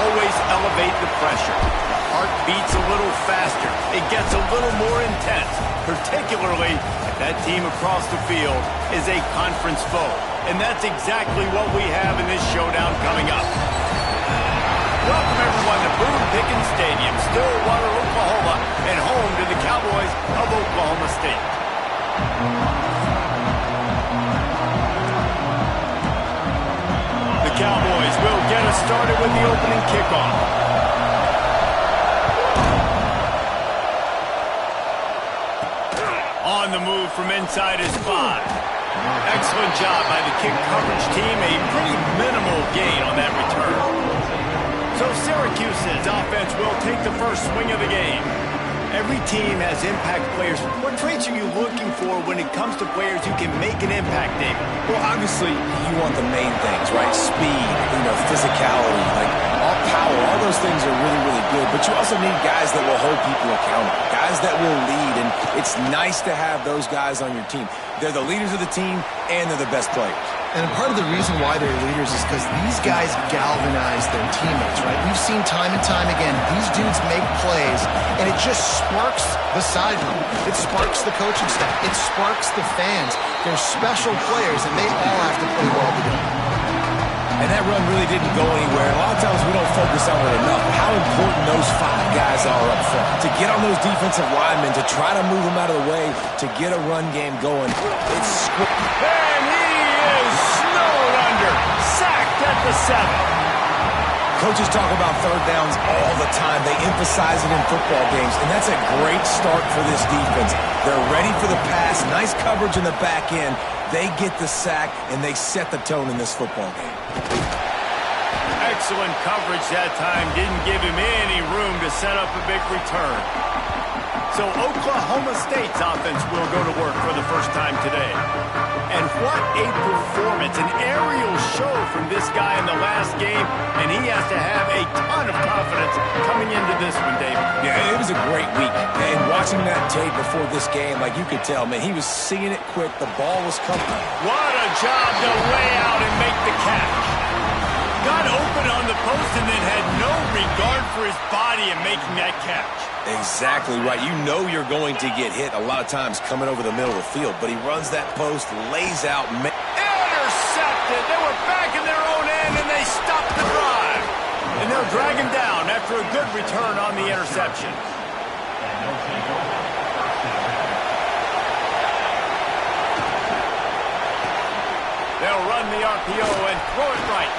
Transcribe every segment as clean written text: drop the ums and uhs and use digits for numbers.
always elevate the pressure. The heart beats a little faster. It gets a little more intense, particularly if that team across the field is a conference foe. And that's exactly what we have in this showdown coming up. Welcome, everyone, to Boone Pickens Stadium, Stillwater, Oklahoma, and home to the Cowboys of Oklahoma State. The Cowboys will get us started with the opening kickoff. On the move from inside his 5. Excellent job by the kick coverage team. A pretty minimal gain on that return. So Syracuse's offense will take the first swing of the game. Every team has impact players. What traits are you looking for when it comes to players who can make an impact, David? Well, obviously, you want the main things, right? Speed, physicality, all power. All those things are really, really good. But you also need guys that will hold people accountable, guys that will lead. And it's nice to have those guys on your team. They're the leaders of the team, and they're the best players. And part of the reason why they're leaders is because these guys galvanize their teammates, right? We've seen time and time again, these dudes make plays, and it just sparks the sideline. It sparks the coaching staff. It sparks the fans. They're special players, and they all have to play well together. And that run really didn't go anywhere. A lot of times we don't focus on it enough, how important those 5 guys are up front. To get on those defensive linemen, to try to move them out of the way, to get a run game going. It's and he is snowed under, sacked at the 7. Coaches talk about third downs all the time. They emphasize it in football games, and that's a great start for this defense. They're ready for the pass, nice coverage in the back end. They get the sack, and they set the tone in this football game. Excellent coverage that time. Didn't give him any room to set up a big return. So Oklahoma State's offense will go to work for the first time today. And what a performance, an aerial show from this guy in the last game, and he has to have a ton of confidence coming into this one, David. Yeah, it was a great week. And watching that tape before this game, you could tell, man, he was seeing it quick. The ball was coming. What a job to lay out and make the catch. Got open on the post and then had no regard for his body in making that catch. Exactly right. You know you're going to get hit a lot of times coming over the middle of the field, but he runs that post, lays out. Intercepted. They were back in their own end, and they stopped the drive. And they'll drag him down after a good return on the interception. They'll run the RPO and throw it right.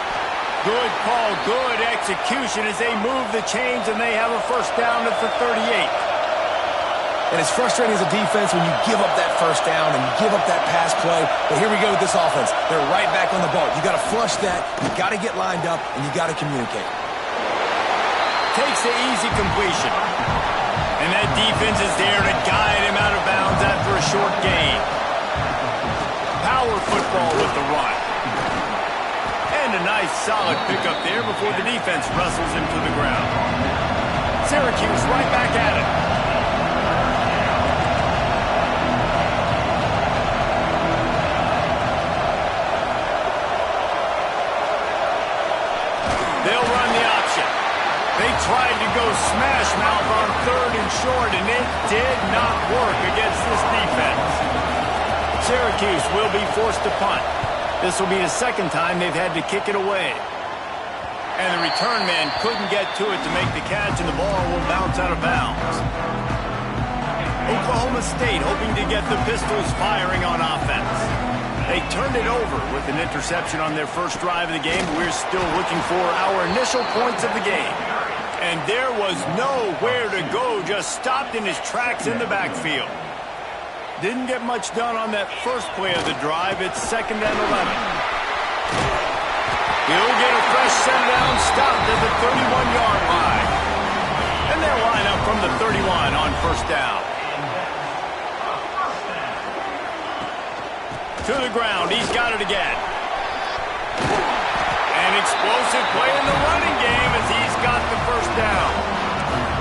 Good call, good execution as they move the chains, and they have a first down at the 38. And it's frustrating as a defense when you give up that first down and you give up that pass play. But here we go with this offense. They're right back on the ball. You got to flush that, you got to get lined up, and you got to communicate. Takes the easy completion. And that defense is there to guide him out of bounds after a short gain. Power football with the run. And a nice solid pickup there before the defense wrestles him to the ground. Syracuse right back at it. They'll run the option. They tried to go smash mouth on 3rd and short, and it did not work against this defense. Syracuse will be forced to punt. This will be the second time they've had to kick it away. And the return man couldn't get to it to make the catch, and the ball will bounce out of bounds. Oklahoma State hoping to get the Pistols firing on offense. They turned it over with an interception on their first drive of the game. We're still looking for our initial points of the game. And there was nowhere to go, just stopped in his tracks in the backfield. Didn't get much done on that first play of the drive. It's 2nd and 11. He'll get a fresh set down, stopped at the 31-yard line. And they'll line up from the 31 on first down. To the ground, he's got it again. An explosive play in the running game as he's got the first down.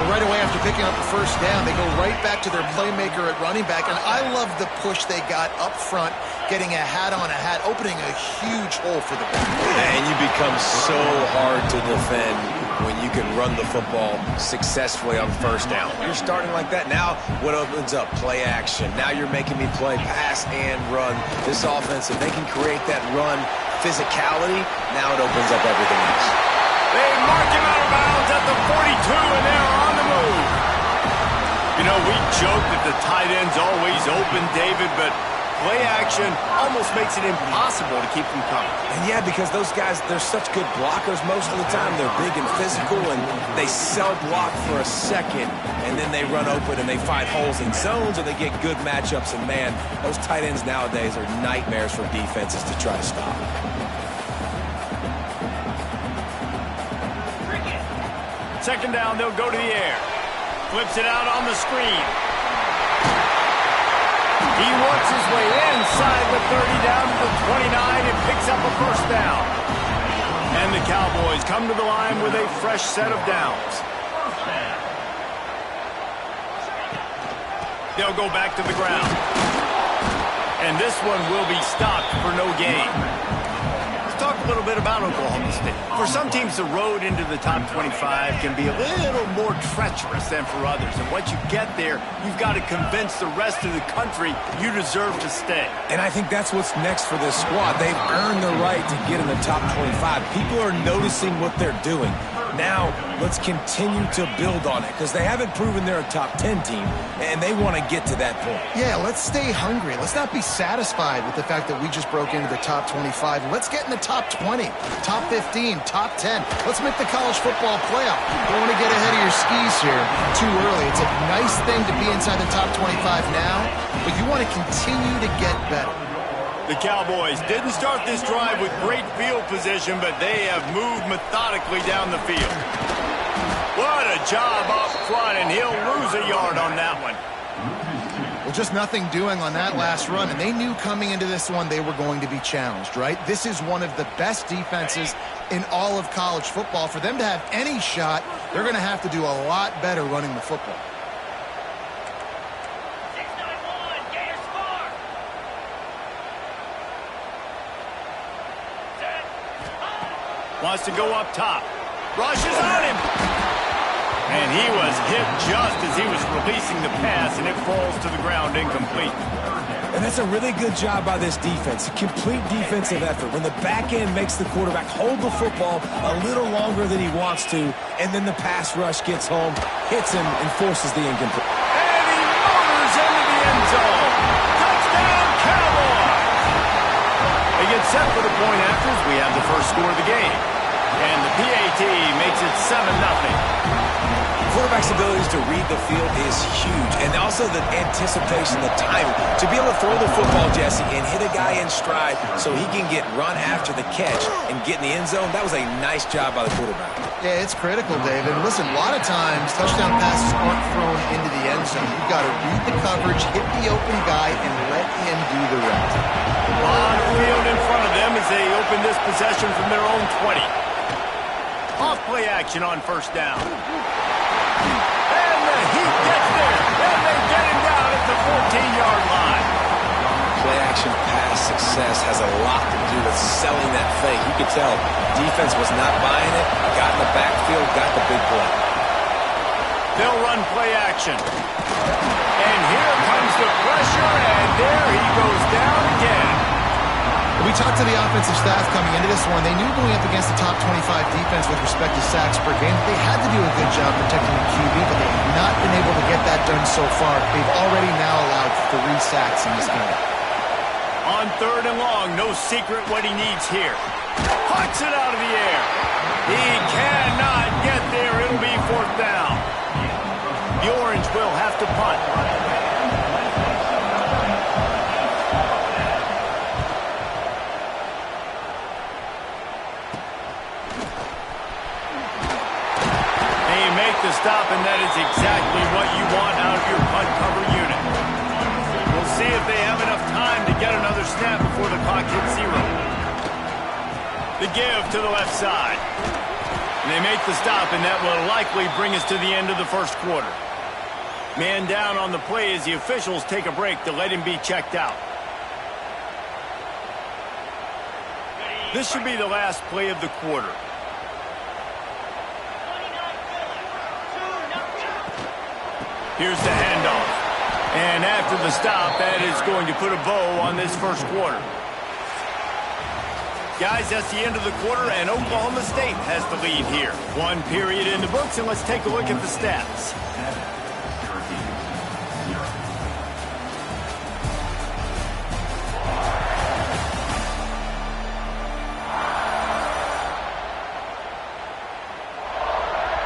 But right away after picking up the first down, they go right back to their playmaker at running back. And I love the push they got up front, getting a hat on a hat, opening a huge hole for the back. And you become so hard to defend when you can run the football successfully on first down. You're starting like that. Now what opens up? Play action. Now you're making me play pass and run. This offense, if they can create that run physicality, now it opens up everything else. They mark him out of bounds at the 42, and they're on the move. You know, we joke that the tight end's always open, David, but play action almost makes it impossible to keep them coming. And yeah, because those guys, they're such good blockers most of the time. They're big and physical, and they cell-block for a second, and then they run open and they find holes in zones, or they get good matchups. And, man, those tight ends nowadays are nightmares for defenses to try to stop. Second down, they'll go to the air. Flips it out on the screen. He works his way inside the 30 down to the 29 and picks up a first down. And the Cowboys come to the line with a fresh set of downs. They'll go back to the ground. And this one will be stopped for no gain. Let's talk a little bit about Oklahoma State. For some teams, the road into the top 25 can be a little more treacherous than for others. And once you get there, you've got to convince the rest of the country you deserve to stay. And I think that's what's next for this squad. They've earned the right to get in the top 25. People are noticing what they're doing. Now, let's continue to build on it, because they haven't proven they're a top 10 team, and they want to get to that point. Yeah, let's stay hungry. Let's not be satisfied with the fact that we just broke into the top 25. Let's get in the top 20, top 15, top 10. Let's make the college football playoff. Don't want to get ahead of your skis here too early. It's a nice thing to be inside the top 25 now, but you want to continue to get better. The Cowboys didn't start this drive with great field position, but they have moved methodically down the field. What a job up front, and he'll lose a yard on that one. Well, just nothing doing on that last run, and they knew coming into this one they were going to be challenged, right? This is one of the best defenses in all of college football. For them to have any shot, they're going to have to do a lot better running the football. Wants to go up top. Rushes on him. And he was hit just as he was releasing the pass, and it falls to the ground incomplete. And that's a really good job by this defense. A complete defensive effort. When the back end makes the quarterback hold the football a little longer than he wants to, and then the pass rush gets home, hits him, and forces the incomplete. And he motors into the end zone. Touchdown, Cowboys! They get set for the point afters. We have the first score of the game. And the PAT makes it 7-0. Quarterback's abilities to read the field is huge, and also the anticipation, the timing. To be able to throw the football, Jesse, and hit a guy in stride so he can get run after the catch and get in the end zone, that was a nice job by the quarterback. Yeah, it's critical, David. Listen, a lot of times touchdown passes aren't thrown into the end zone. You've got to read the coverage, hit the open guy, and let him do the rest. On the field in front of them as they open this possession from their own 20. Off play action on first down. And the Heat gets there, and they get him down at the 14-yard line. Play action pass success has a lot to do with selling that fake. You could tell defense was not buying it, got in the backfield, got the big play. They'll run play action. And here comes the pressure, and there he goes down again. We talked to the offensive staff coming into this one. They knew going up against the top 25 defense with respect to sacks per game, they had to do a good job protecting the QB, but they have not been able to get that done so far. They've already now allowed 3 sacks in this game. On third and long, no secret what he needs here. Pucks it out of the air. He cannot get there. It'll be fourth down. The Orange will have to punt. The stop, and that is exactly what you want out of your punt cover unit. We'll see if they have enough time to get another snap before the clock hits 0. The give to the left side. And they make the stop, and that will likely bring us to the end of the first quarter. Man down on the play as the officials take a break to let him be checked out. This should be the last play of the quarter. Here's the handoff. And after the stop, that is going to put a bow on this first quarter. Guys, that's the end of the quarter, and Oklahoma State has the lead here. One period in the books, and let's take a look at the stats.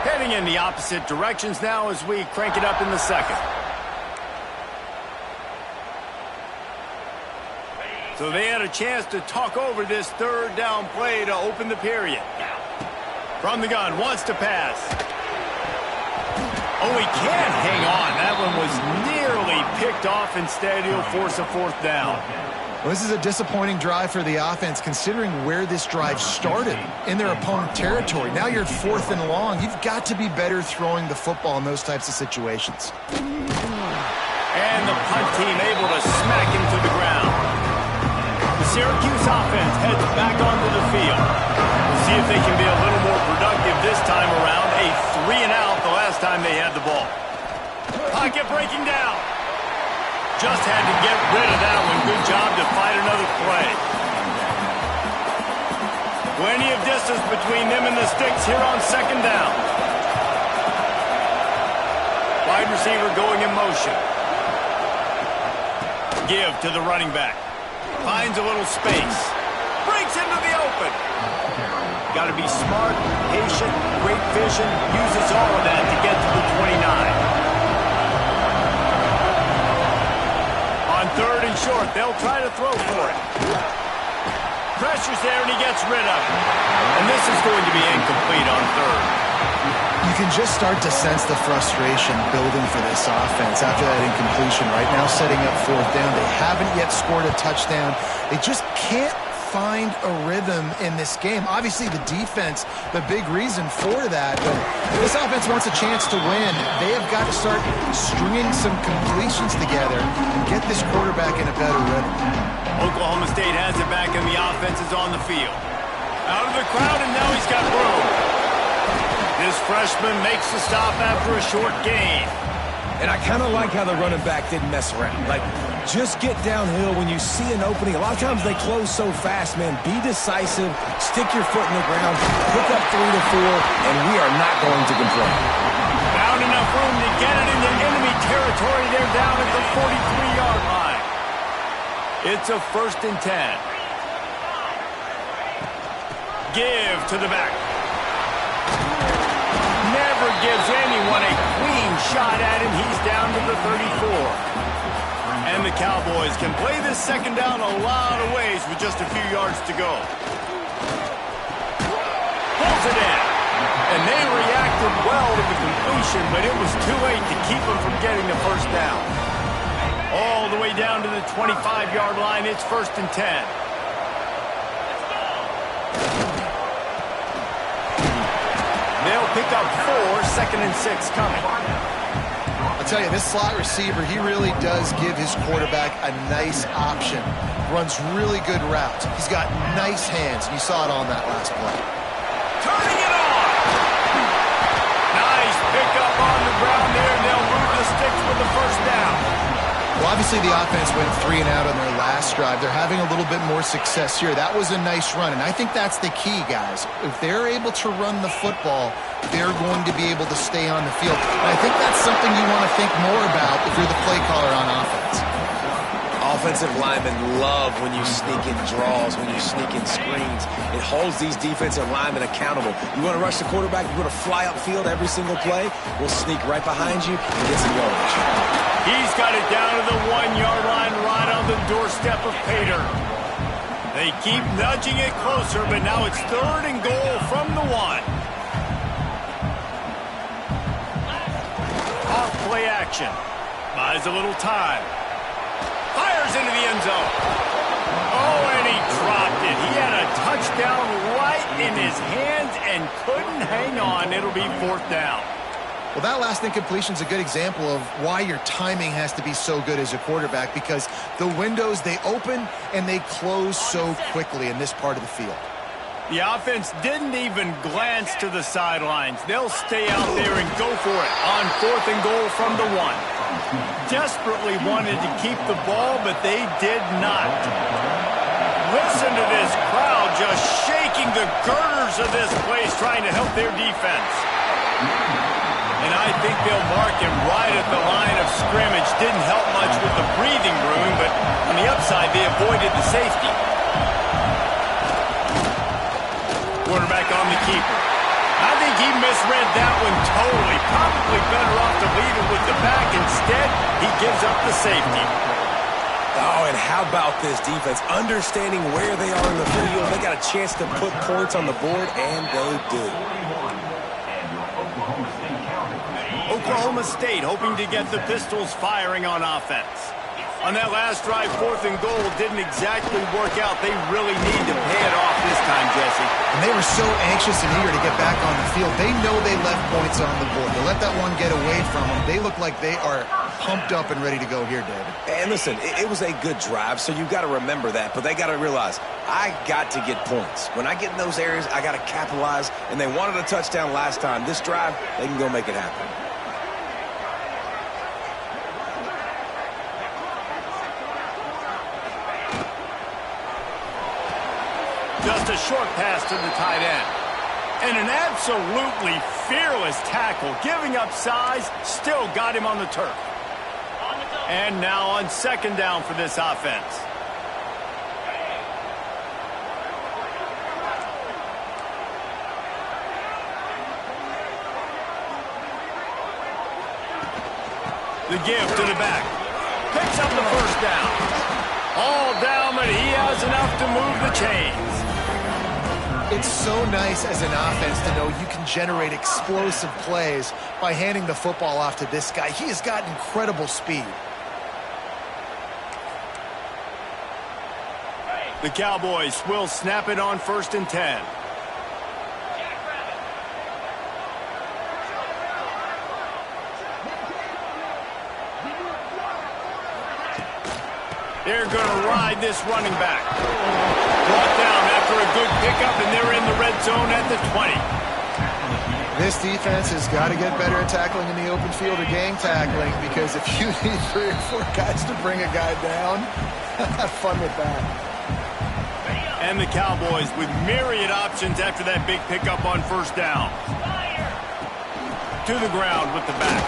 Heading in the opposite directions now as we crank it up in the second. So they had a chance to talk over this third down play to open the period. From the gun, wants to pass. Oh, he can't hang on. That one was nearly picked off. Instead, he'll force a fourth down. Well, this is a disappointing drive for the offense, considering where this drive started in their opponent territory. Now you're at 4th and long. You've got to be better throwing the football in those types of situations. And the punt team able to smack him to the ground. The Syracuse offense heads back onto the field. We'll see if they can be a little more productive this time around. A 3-and-out the last time they had the ball. Pocket breaking down. Just had to get rid of that one. Good job to fight another play. Plenty of distance between them and the sticks here on second down. Wide receiver going in motion. Give to the running back. Finds a little space. Breaks into the open. Got to be smart, patient, great vision. Uses all of that to get to the 29. On 3rd and short, they'll try to throw for it. Pressure's there, and he gets rid of it. And this is going to be incomplete on 3rd. You can just start to sense the frustration building for this offense after that incompletion. Right now, setting up 4th down. They haven't yet scored a touchdown. They just can't find a rhythm in this game. Obviously, the defense, the big reason for that. But if this offense wants a chance to win, they have got to start stringing some completions together and get this quarterback in a better rhythm. Oklahoma State has it back, and the offense is on the field. Out of the crowd, and now he's got room. This freshman makes the stop after a short gain. And I kind of like how the running back didn't mess around. Like, just get downhill when you see an opening. A lot of times they close so fast, man. Be decisive, stick your foot in the ground, pick up 3 to 4, and we are not going to complain. Found enough room to get it into enemy territory. They're down at the 43-yard line. It's a 1st and 10. Give to the back. Never gives anyone a clean shot at him. He's down to the 34. And the Cowboys can play this second down a lot of ways with just a few yards to go. Pulls it in. And they reacted well to the completion, but it was too late to keep them from getting the first down. All the way down to the 25-yard line. It's 1st and 10. They'll pick up 4, 2nd and 6 coming. I'll tell you, this slot receiver, he really does give his quarterback a nice option. Runs really good routes. He's got nice hands. You saw it on that last play. Turning it on! Nice pickup on the ground there, and they'll move the sticks with the first down. Well, obviously the offense went 3-and-out on their last drive. They're having a little bit more success here. That was a nice run, and I think that's the key, guys. If they're able to run the football, they're going to be able to stay on the field. And I think that's something you want to think more about if you're the play caller on offense. Offensive linemen love when you sneak in draws, when you sneak in screens. It holds these defensive linemen accountable. You want to rush the quarterback, you want to fly upfield every single play, we'll sneak right behind you and get some yardage. He's got it down to the 1-yard line right on the doorstep of Pater. They keep nudging it closer, but now it's 3rd and goal from the 1. Off play action. Buys a little time. Fires into the end zone. Oh, and he dropped it. He had a touchdown right in his hands and couldn't hang on. It'll be fourth down. Well, that last incompletion is a good example of why your timing has to be so good as a quarterback, because the windows, they open and they close so quickly in this part of the field. The offense didn't even glance to the sidelines. They'll stay out there and go for it on 4th and goal from the 1. Desperately wanted to keep the ball, but they did not. Listen to this crowd just shaking the girders of this place, trying to help their defense. And I think they'll mark him right at the line of scrimmage. Didn't help much with the breathing room, but on the upside, they avoided the safety. Quarterback on the keeper. I think he misread that one totally. Probably better off to leave it with the back. Instead, he gives up the safety. Oh, and how about this defense? Understanding where they are in the field. They got a chance to put points on the board, and they do. Oklahoma State hoping to get the Pistols firing on offense. On that last drive, 4th and goal didn't exactly work out. They really need to pay it off this time, Jesse. And they were so anxious and eager to get back on the field. They know they left points on the board. To let that one get away from them, they look like they are pumped up and ready to go here, David. And listen, it was a good drive, so you've got to remember that. But they got to realize, I got to get points. When I get in those areas, I got to capitalize. And they wanted a touchdown last time. This drive, they can go make it happen. Just a short pass to the tight end. And an absolutely fearless tackle. Giving up size, still got him on the turf. And now on 2nd down for this offense. The give to the back. Picks up the first down. All down, but he has enough to move the chains. It's so nice as an offense to know you can generate explosive plays by handing the football off to this guy. He has got incredible speed. The Cowboys will snap it on 1st and 10. They're going to ride this running back. Brought down after a good pickup, and they're in the red zone at the 20. This defense has got to get better at tackling in the open field or gang tackling, because if you need 3 or 4 guys to bring a guy down, have fun with that. And the Cowboys with myriad options after that big pickup on 1st down. To the ground with the back.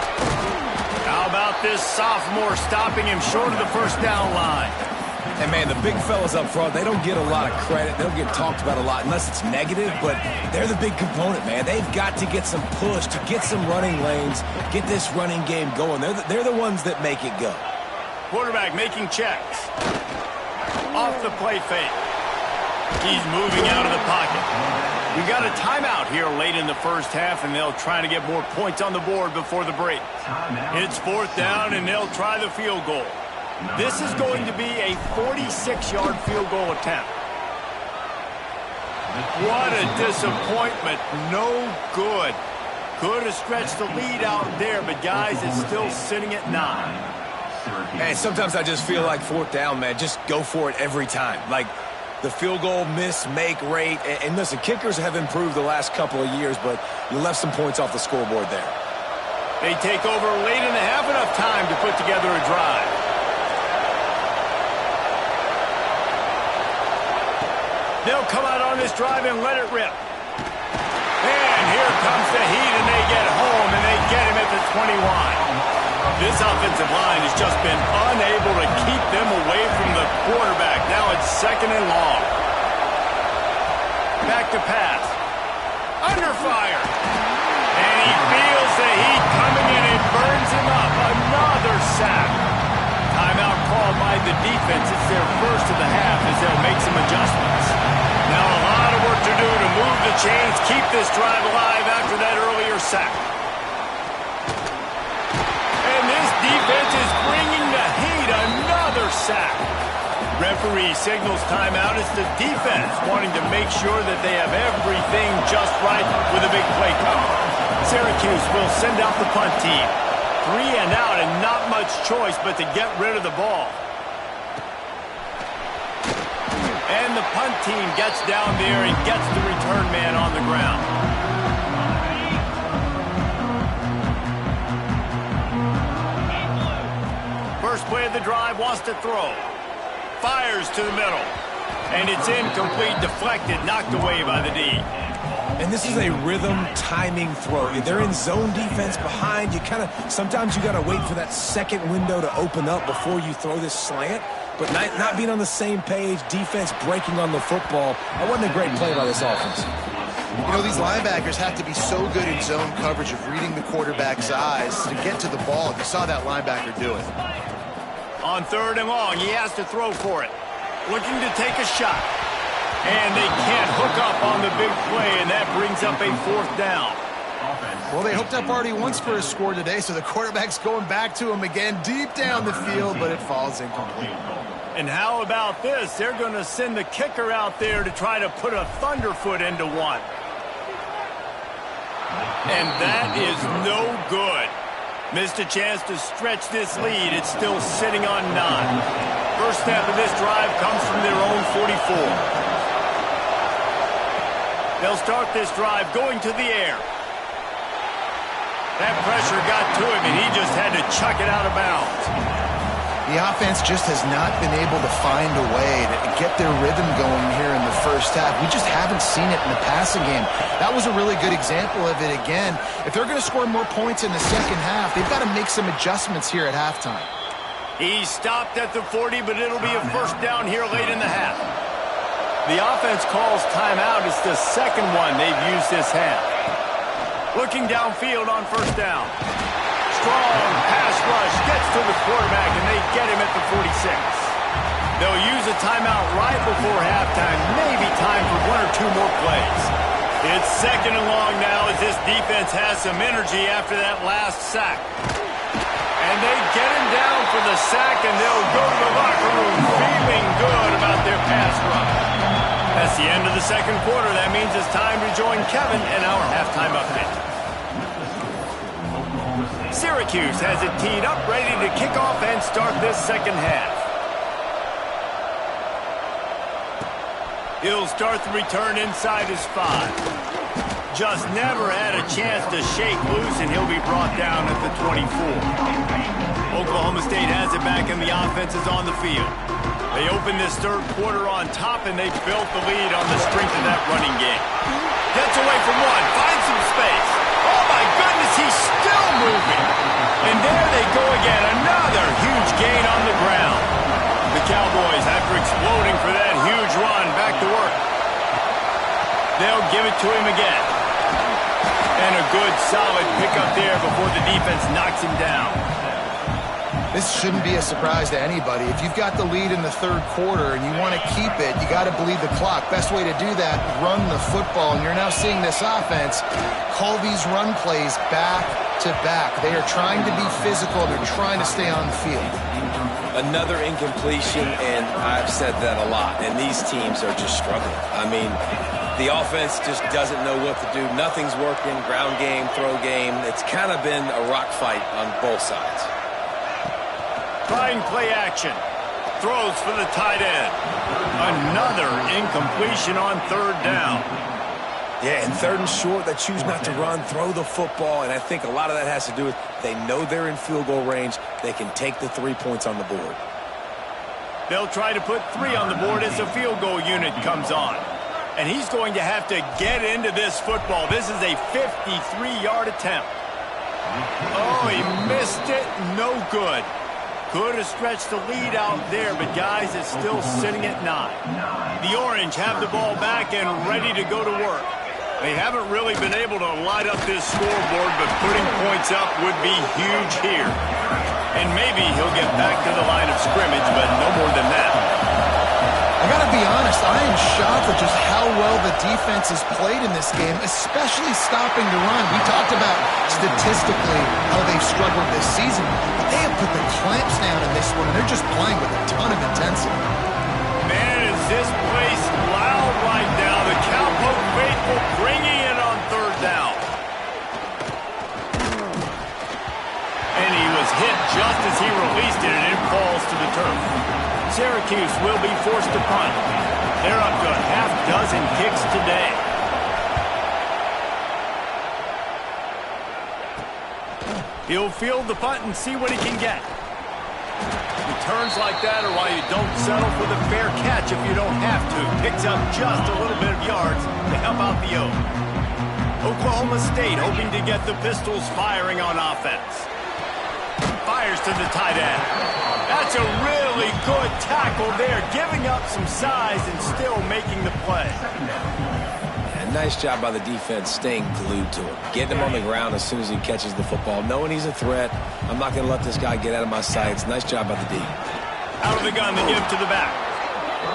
How about this sophomore stopping him short of the 1st down line? And, man, the big fellas up front, they don't get a lot of credit. They don't get talked about a lot unless it's negative, but they're the big component, man. They've got to get some push, to get some running lanes, get this running game going. They're the ones that make it go. Quarterback making checks. Off the play fake. He's moving out of the pocket. We got a timeout here late in the first half, and they'll try to get more points on the board before the break. It's 4th down, and they'll try the field goal. This is going to be a 46-yard field goal attempt. What a disappointment. No good. Could have stretched the lead out there, but, guys, it's still sitting at 9. Hey, sometimes I just feel like 4th down, man. Just go for it every time. Like, the field goal miss-make rate. And listen, kickers have improved the last couple of years, but you left some points off the scoreboard there. They take over late in the half, enough time to put together a drive. They'll come out on this drive and let it rip. And here comes the heat, and they get home, and they get him at the 21. This offensive line has just been unable to keep them away from the quarterback. Now it's 2nd and long. Back to pass. Under fire. And he feels the heat coming in and burns him up. Another sack. Timeout called by the defense. It's their first of the half as they'll make some adjustments. Now a lot of work to do to move the chains, keep this drive alive after that earlier sack. And this defense is bringing the heat. Another sack. Referee signals timeout. It's the defense wanting to make sure that they have everything just right with a big play coming. Syracuse will send out the punt team. 3 and out and not much choice but to get rid of the ball. And the punt team gets down there and gets the return man on the ground. First play of the drive, wants to throw. Fires to the middle. And it's incomplete, deflected, knocked away by the D. And this is a rhythm timing throw. They're in zone defense behind. Sometimes you got to wait for that second window to open up before you throw this slant. But not being on the same page, defense breaking on the football, that wasn't a great play by this offense. You know, these linebackers have to be so good in zone coverage of reading the quarterback's eyes to get to the ball. You saw that linebacker do it. On 3rd and long, he has to throw for it. Looking to take a shot. And they can't hook up on the big play, and that brings up a 4th down. Well, they hooked up already once for a score today, so the quarterback's going back to him again deep down the field, but it falls incomplete. And how about this? They're going to send the kicker out there to try to put a thunderfoot into one. And that is no good. Missed a chance to stretch this lead. It's still sitting on 9. First snap of this drive comes from their own 44. They'll start this drive going to the air. That pressure got to him, and he just had to chuck it out of bounds. The offense just has not been able to find a way to get their rhythm going here in the first half. We just haven't seen it in the passing game. That was a really good example of it again. If they're going to score more points in the second half, they've got to make some adjustments here at halftime. He stopped at the 40, but it'll be a first down here late in the half. The offense calls timeout. It's the second one they've used this half. Looking downfield on first down. Strong pass rush, gets to the quarterback, and they get him at the 46. They'll use a timeout right before halftime, maybe time for 1 or 2 more plays. It's 2nd and long now as this defense has some energy after that last sack. And they get him down for the sack, and they'll go to the locker room feeling good about their pass rush. That's the end of the second quarter. That means it's time to join Kevin in our halftime update. Syracuse has it teed up, ready to kick off and start this second half. He'll start the return inside his 5. Just never had a chance to shake loose, and he'll be brought down at the 24. Oklahoma State has it back, and the offense is on the field. They open this third quarter on top, and they built the lead on the strength of that running game. Gets away from one, finds some space. Oh, my goodness, he's still moving. And there they go again, another huge gain on the ground. The Cowboys, after exploding for that huge run, back to work. They'll give it to him again. And a good, solid pickup there before the defense knocks him down. This shouldn't be a surprise to anybody. If you've got the lead in the third quarter and you want to keep it, you got to bleed the clock. Best way to do that, run the football. And you're now seeing this offense call these run plays back to back. They are trying to be physical. They're trying to stay on the field. Another incompletion, and I've said that a lot, and these teams are just struggling. I mean, the offense just doesn't know what to do. Nothing's working, ground game, throw game. It's kind of been a rock fight on both sides. Trying play action. Throws for the tight end. Another incompletion on 3rd down. Yeah, and 3rd and short, they choose not to run, throw the football, and I think a lot of that has to do with they know they're in field goal range. They can take the 3 points on the board. They'll try to put 3 on the board as the field goal unit comes on. And he's going to have to get into this football. This is a 53-yard attempt. Oh, he missed it. No good. Could have stretched the lead out there, but guys, it's still sitting at 9. The Orange have the ball back and ready to go to work. They haven't really been able to light up this scoreboard, but putting points up would be huge here. And maybe he'll get back to the line of scrimmage, but no more than that. I got to be honest, I am shocked at just how well the defense has played in this game, especially stopping the run. We talked about statistically how they've struggled this season, but they have put the clamps down in this one, and they're just playing with a ton of intensity. this place loud right now. The Cowpoke faithful bringing it on third down. And he was hit just as he released it, and it falls to the turf. Syracuse will be forced to punt. They're up to a half dozen kicks today. He'll field the punt and see what he can get. Returns like that are why you don't settle for the fair catch if you don't have to. Picks up just a little bit of yards to help out the Oak. Oklahoma State hoping to get the Pistols firing on offense. Fires to the tight end. That's a really good tackle there, giving up some size and still making the play. Nice job by the defense staying glued to him. Getting him on the ground as soon as he catches the football. Knowing he's a threat. I'm not going to let this guy get out of my sights. Nice job by the D. Out of the gun to give to the back.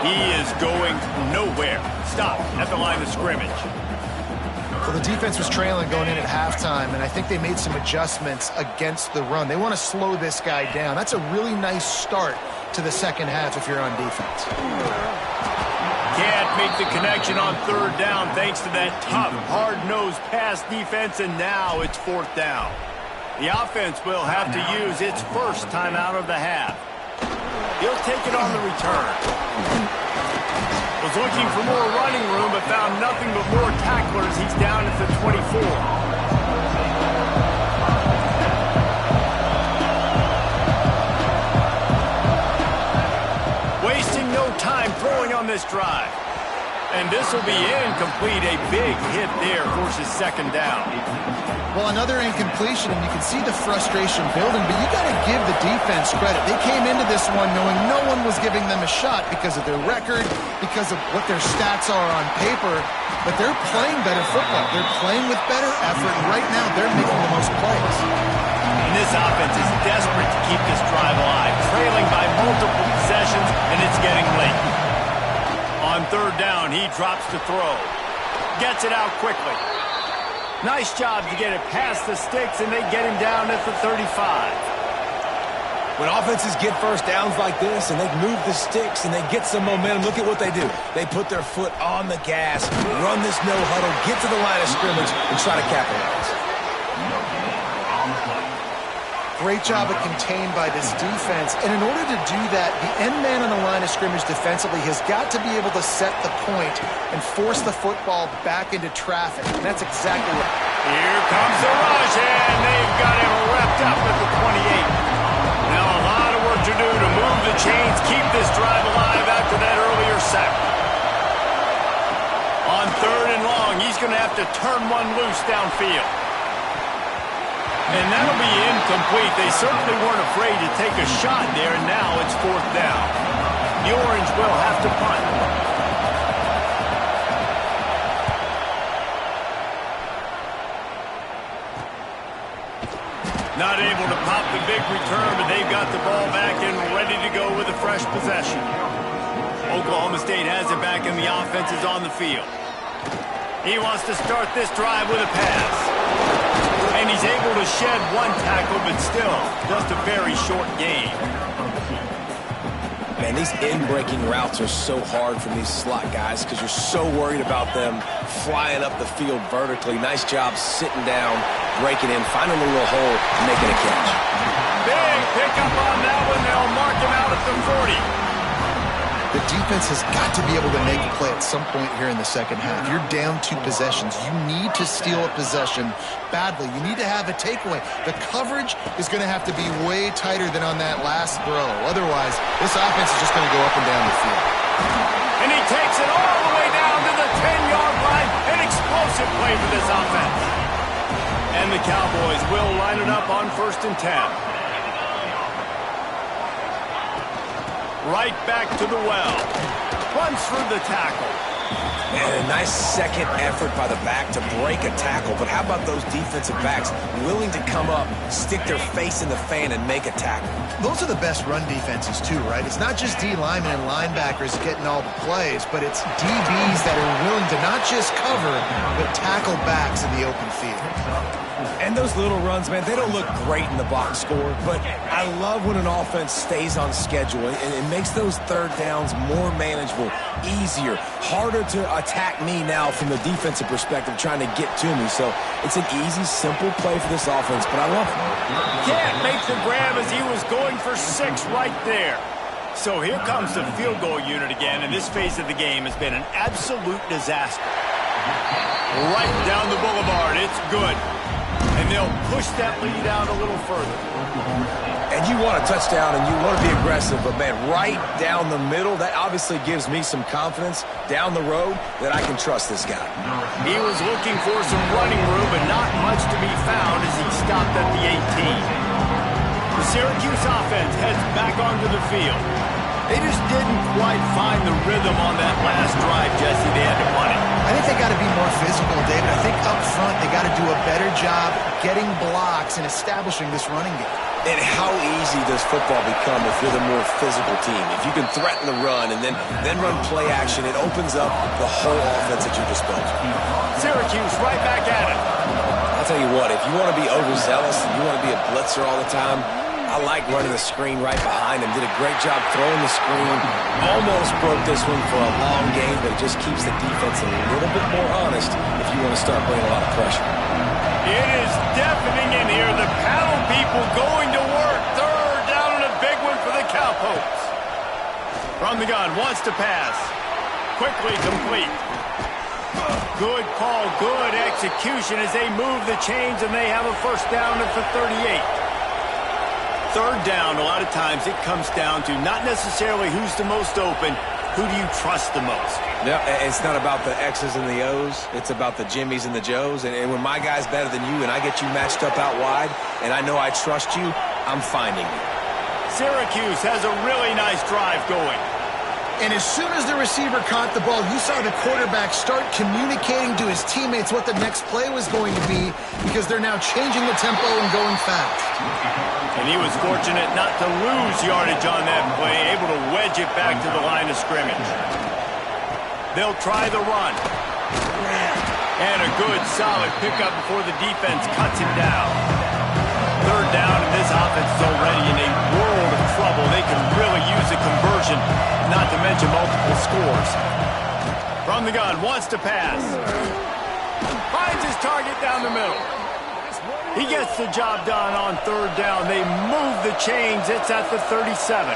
He is going nowhere. Stop at the line of scrimmage. Well, the defense was trailing going in at halftime, and I think they made some adjustments against the run. They want to slow this guy down. That's a really nice start to the second half if you're on defense. Can't make the connection on third down thanks to that tough, hard-nosed pass defense, and now it's fourth down. The offense will have to use its first timeout of the half. He'll take it on the return. Was looking for more running room, but found nothing but more tacklers. He's down at the 24. Wasting no time throwing on this drive. And this will be incomplete. A big hit there forces second down. Well, another incompletion, and you can see the frustration building, but you got to give the defense credit. They came into this one knowing no one was giving them a shot because of their record, because of what their stats are on paper, but they're playing better football. They're playing with better effort, and right now they're making the most plays. And this offense is desperate to keep this drive alive, trailing by multiple possessions, and it's getting late. On third down, he drops to throw. Gets it out quickly. Nice job to get it past the sticks, and they get him down at the 35. When offenses get first downs like this and they move the sticks and they get some momentum, look at what they do. They put their foot on the gas, run this no huddle, get to the line of scrimmage, and try to capitalize. Great job of contained by this defense. And in order to do that, the end man on the line of scrimmage defensively has got to be able to set the point and force the football back into traffic. And that's exactly what. Here comes the rush, and they've got him wrapped up at the 28. Now a lot of work to do to move the chains, keep this drive alive after that earlier sack. On third and long, he's going to have to turn one loose downfield. And that'll be incomplete. They certainly weren't afraid to take a shot there, and now it's fourth down. The Orange will have to punt. Not able to pop the big return, but they've got the ball back and ready to go with a fresh possession. Oklahoma State has it back, and the offense is on the field. He wants to start this drive with a pass. And he's able to shed one tackle, but still just a very short gain. Man, these in-breaking routes are so hard for these slot guys because you're so worried about them flying up the field vertically. Nice job sitting down, breaking in, finding a little hole, and making a catch. Big pickup on that one. They'll mark him out at the 40. The defense has got to be able to make a play at some point here in the second half. You're down 2 possessions. You need to steal a possession badly. You need to have a takeaway. The coverage is going to have to be way tighter than on that last throw. Otherwise, this offense is just going to go up and down the field. And he takes it all the way down to the 10-yard line. An explosive play for this offense. And the Cowboys will line it up on 1st and 10. Right back to the well. Runs through the tackle. And a nice second effort by the back to break a tackle. But how about those defensive backs willing to come up, stick their face in the fan, and make a tackle? Those are the best run defenses, too, right? It's not just D linemen and linebackers getting all the plays, but it's DBs that are willing to not just cover, but tackle backs in the open field. And those little runs, man, they don't look great in the box score, but I love when an offense stays on schedule, and it makes those third downs more manageable, easier, harder to attack me now from the defensive perspective trying to get to me. So it's an easy, simple play for this offense, but I love it. Can't make the grab as he was going for 6 right there. So here comes the field goal unit again, and this phase of the game has been an absolute disaster. Right down the boulevard, it's good. And they'll push that lead out a little further. And you want a touchdown and you want to be aggressive, but man, right down the middle, that obviously gives me some confidence down the road that I can trust this guy. He was looking for some running room, but not much to be found as he stopped at the 18. The Syracuse offense heads back onto the field. They just didn't quite find the rhythm on that last drive, Jesse. They had to punt it. I think they got to be more physical, David. I think up front they got to do a better job getting blocks and establishing this running game. And how easy does football become if you're the more physical team? If you can threaten the run and then run play action, it opens up the whole offense at your disposal. Syracuse right back at it. I'll tell you what, if you want to be overzealous and you want to be a blitzer all the time, I like running the screen right behind him. Did a great job throwing the screen. Almost broke this one for a long game, but it just keeps the defense a little bit more honest if you want to start bringing a lot of pressure. It is deafening in here. The panel people going to work. Third down and a big one for the Cowpokes. From the gun, wants to pass. Quickly complete. Good call, good execution as they move the chains, and they have a first down at the 38. Third down, a lot of times it comes down to not necessarily who's the most open, who do you trust the most? Yeah, it's not about the X's and the O's. It's about the Jimmies and the Joes. And when my guy's better than you and I get you matched up out wide and I know I trust you, I'm finding you. Syracuse has a really nice drive going. And as soon as the receiver caught the ball, you saw the quarterback start communicating to his teammates what the next play was going to be because they're now changing the tempo and going fast. And he was fortunate not to lose yardage on that play, able to wedge it back to the line of scrimmage. They'll try the run. And a good, solid pickup before the defense cuts him down. Third down, and this offense is already in a world of trouble. They can really use a conversion, not to mention multiple scores. From the gun, wants to pass. Finds his target down the middle. He gets the job done on third down. They move the chains. It's at the 37.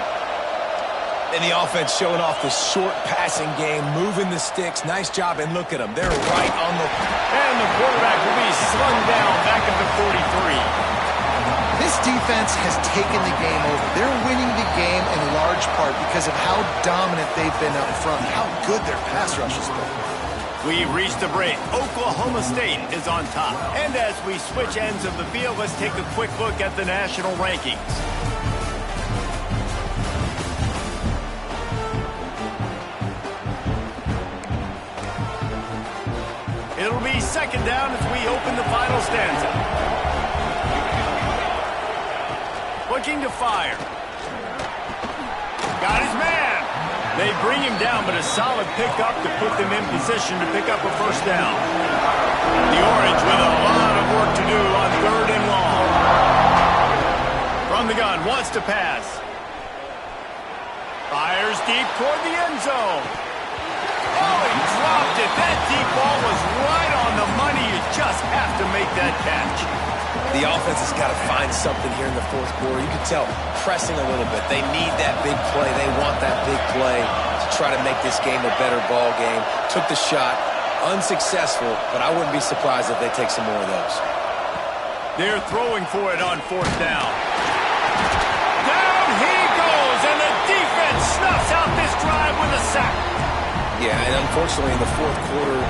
And the offense showing off the short passing game, moving the sticks. Nice job, and look at them. They're right on the... And the quarterback will be slung down back at the 43. This defense has taken the game over. They're winning the game in large part because of how dominant they've been up front, how good their pass rush has been. We've reached the break. Oklahoma State is on top. And as we switch ends of the field, let's take a quick look at the national rankings. It'll be second down as we open the final stanza. Looking to fire. Got his man. They bring him down, but a solid pickup to put them in position to pick up a first down. The Orange with a lot of work to do on third and long. From the gun, wants to pass. Fires deep toward the end zone. Oh, he dropped it. That deep ball was right on the money. You just have to make that catch. The offense has got to find something here in the fourth quarter. You can tell pressing a little bit. They need that big play. They want that big play to try to make this game a better ball game. Took the shot. Unsuccessful, but I wouldn't be surprised if they take some more of those. They're throwing for it on fourth down. Down he goes, and the defense snuffs out this drive with a sack. Yeah, and unfortunately in the fourth quarter,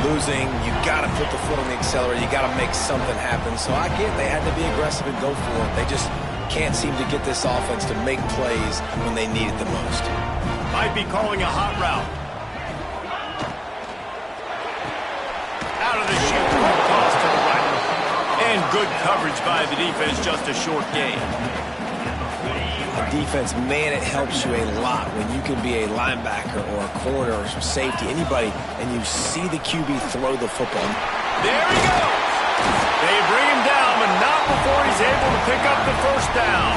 losing, you got to put the foot on the accelerator. You got to make something happen. So I get they had to be aggressive and go for it. They just can't seem to get this offense to make plays when they need it the most. Might be calling a hot route. Out of the chute, toss to the right. And good coverage by the defense, just a short gain. Defense, man, it helps you a lot when you can be a linebacker or a corner or some safety, anybody, and you see the QB throw the football. There he goes. They bring him before he's able to pick up the first down.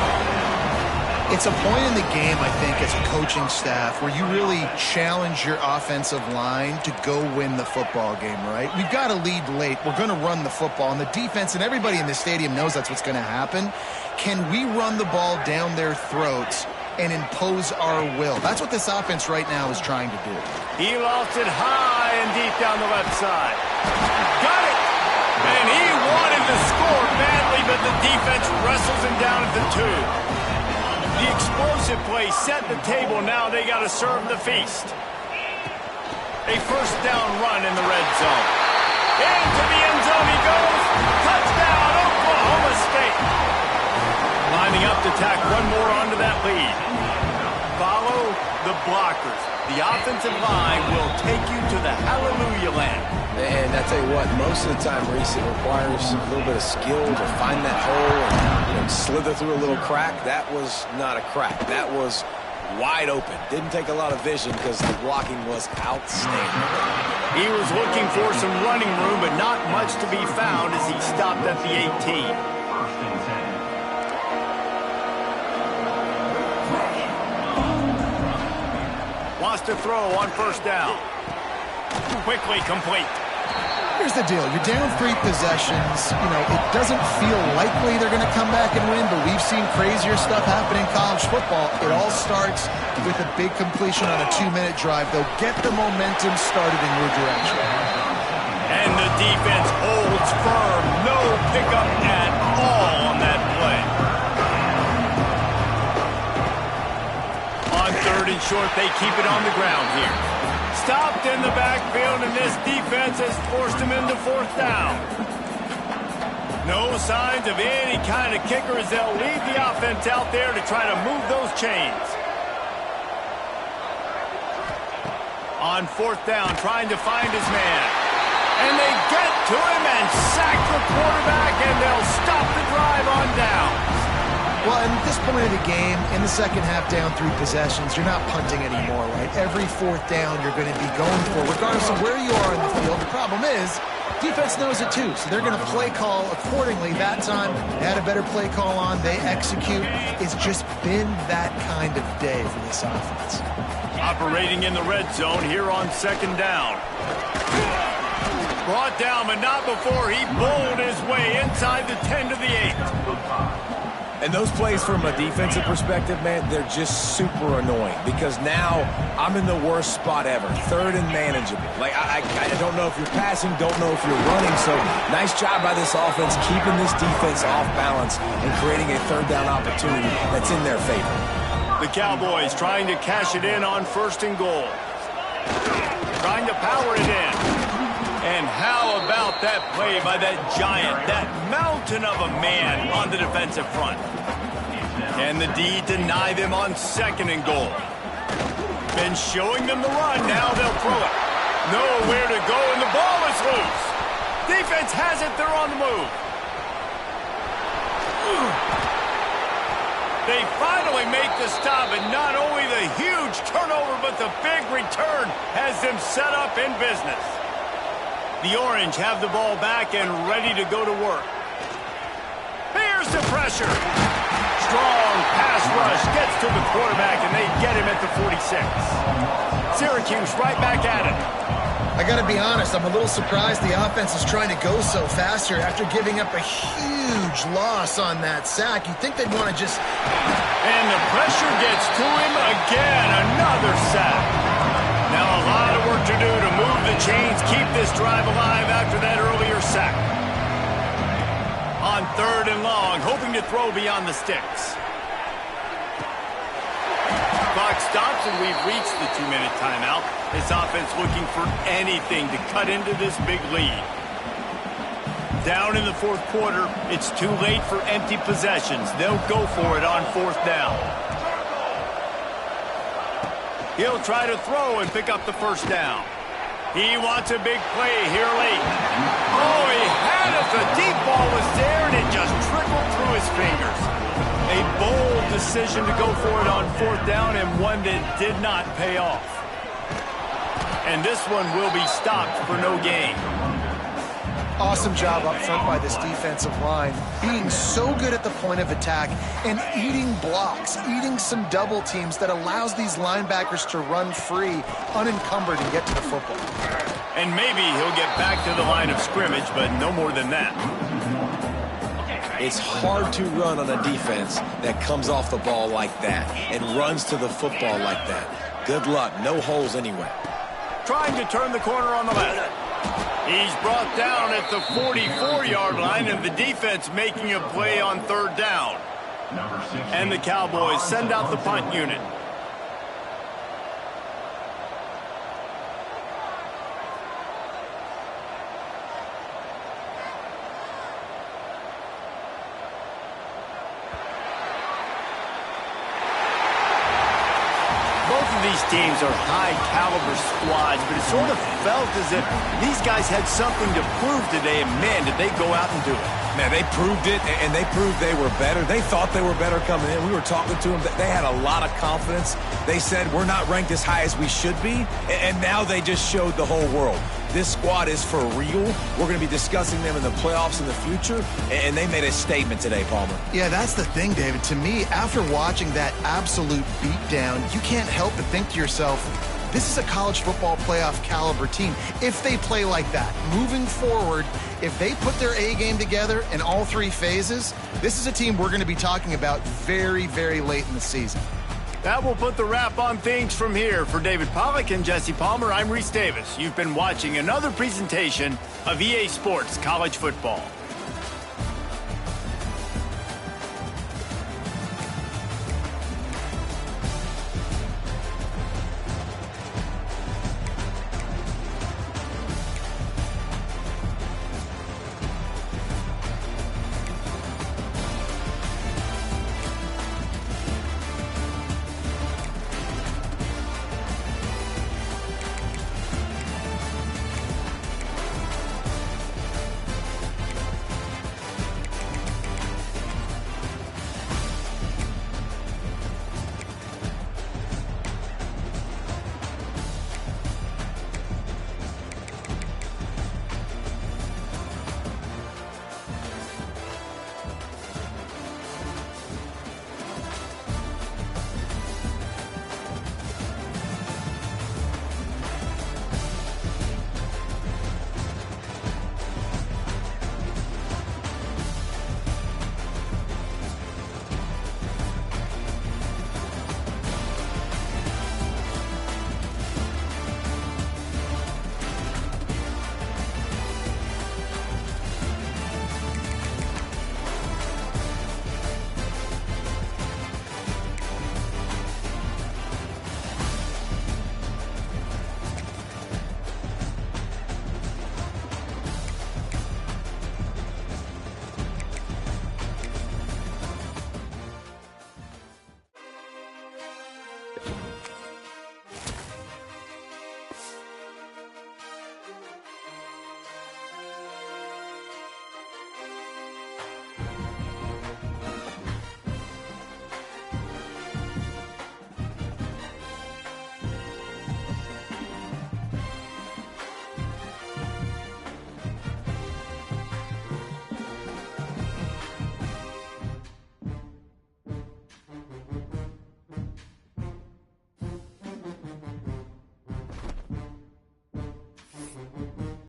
It's a point in the game, I think, as a coaching staff where you really challenge your offensive line to go win the football game, right? We've got to lead late. We're going to run the football. And the defense and everybody in the stadium knows that's what's going to happen. Can we run the ball down their throats and impose our will? That's what this offense right now is trying to do. He lost it high and deep down the left side. Got it! And he wanted to score badly, but the defense wrestles him down at the 2. The explosive play set the table. Now they got to serve the feast. A first down run in the red zone. Into the end zone he goes. Touchdown, Oklahoma State. Lining up to tack one more onto that lead. Follow the blockers. The offensive line will take you to the hallelujah land. And I tell you what, most of the time, Reese, it requires a little bit of skill to find that hole and slither through a little crack. That was not a crack. That was wide open. Didn't take a lot of vision because the blocking was outstanding. He was looking for some running room, but not much to be found as he stopped at the 18. Wants to throw on first down. Quickly complete. Here's the deal. You're down 3 possessions. You know, it doesn't feel likely they're going to come back and win, but we've seen crazier stuff happen in college football. It all starts with a big completion on a 2-minute drive. They'll get the momentum started in your direction. And the defense holds firm. No pickup at all on that play. On 3rd and short, they keep it on the ground here. Stopped in the backfield, and this defense has forced him into 4th down. No signs of any kind of kicker as they'll leave the offense out there to try to move those chains. On 4th down, trying to find his man. And they get to him and sack the quarterback, and they'll stop the drive on down. Well, and at this point of the game, in the second half, down 3 possessions, you're not punting anymore, right? Every 4th down you're going to be going for, regardless of where you are in the field. The problem is, defense knows it too, so they're going to play call accordingly. That time, they had a better play call on. They execute. It's just been that kind of day for this offense. Operating in the red zone here on 2nd down. Brought down, but not before he bowled his way inside the 10 to the 8. And those plays from a defensive perspective, man, they're just super annoying because now I'm in the worst spot ever, 3rd and manageable. Like, I don't know if you're passing, don't know if you're running, so nice job by this offense keeping this defense off balance and creating a 3rd down opportunity that's in their favor. The Cowboys trying to cash it in on 1st and goal. Trying to power it in. And how about that play by that giant, that mountain of a man on the defensive front? Can the D deny them on 2nd and goal? Been showing them the run, now they'll throw it. Nowhere to go, and the ball is loose. Defense has it, they're on the move. They finally make the stop, and not only the huge turnover, but the big return has them set up in business. The Orange have the ball back and ready to go to work. Here's the pressure. Strong pass rush gets to the quarterback, and they get him at the 46. Syracuse right back at it. I got to be honest, I'm a little surprised the offense is trying to go so fast here after giving up a huge loss on that sack. You'd think they'd want to just... And the pressure gets to him again. Another sack. Now a lot of work to do to move the chains, keep this drive alive after that earlier sack. On 3rd and long, hoping to throw beyond the sticks. Clock stops, and we've reached the 2-minute timeout. This offense looking for anything to cut into this big lead. Down in the 4th quarter, it's too late for empty possessions. They'll go for it on 4th down. He'll try to throw and pick up the first down. He wants a big play here late. Oh, he had it. The deep ball was there, and it just trickled through his fingers. A bold decision to go for it on 4th down, and one that did not pay off. And this one will be stopped for no gain. Awesome job up front by this defensive line, being so good at the point of attack and eating blocks, eating some double teams that allows these linebackers to run free, unencumbered, and get to the football. And maybe he'll get back to the line of scrimmage, but no more than that. It's hard to run on a defense that comes off the ball like that and runs to the football like that. Good luck. No holes anyway. Trying to turn the corner on the left. He's brought down at the 44-yard line, and the defense making a play on third down. And the Cowboys send out the punt unit. These teams are high-caliber squads, but it sort of felt as if these guys had something to prove today, and man, did they go out and do it. Man, they proved it, and they proved they were better. They thought they were better coming in. We were talking to them. They had a lot of confidence. They said, we're not ranked as high as we should be, and now they just showed the whole world. This squad is for real. We're going to be discussing them in the playoffs in the future, and they made a statement today, Palmer. Yeah, that's the thing, David. To me, after watching that absolute beatdown, you can't help but think to yourself, this is a college football playoff caliber team. If they play like that, moving forward, if they put their A game together in all three phases, this is a team we're going to be talking about very, very late in the season. That will put the wrap on things from here. For David Pollack and Jesse Palmer, I'm Reese Davis. You've been watching another presentation of EA Sports College Football.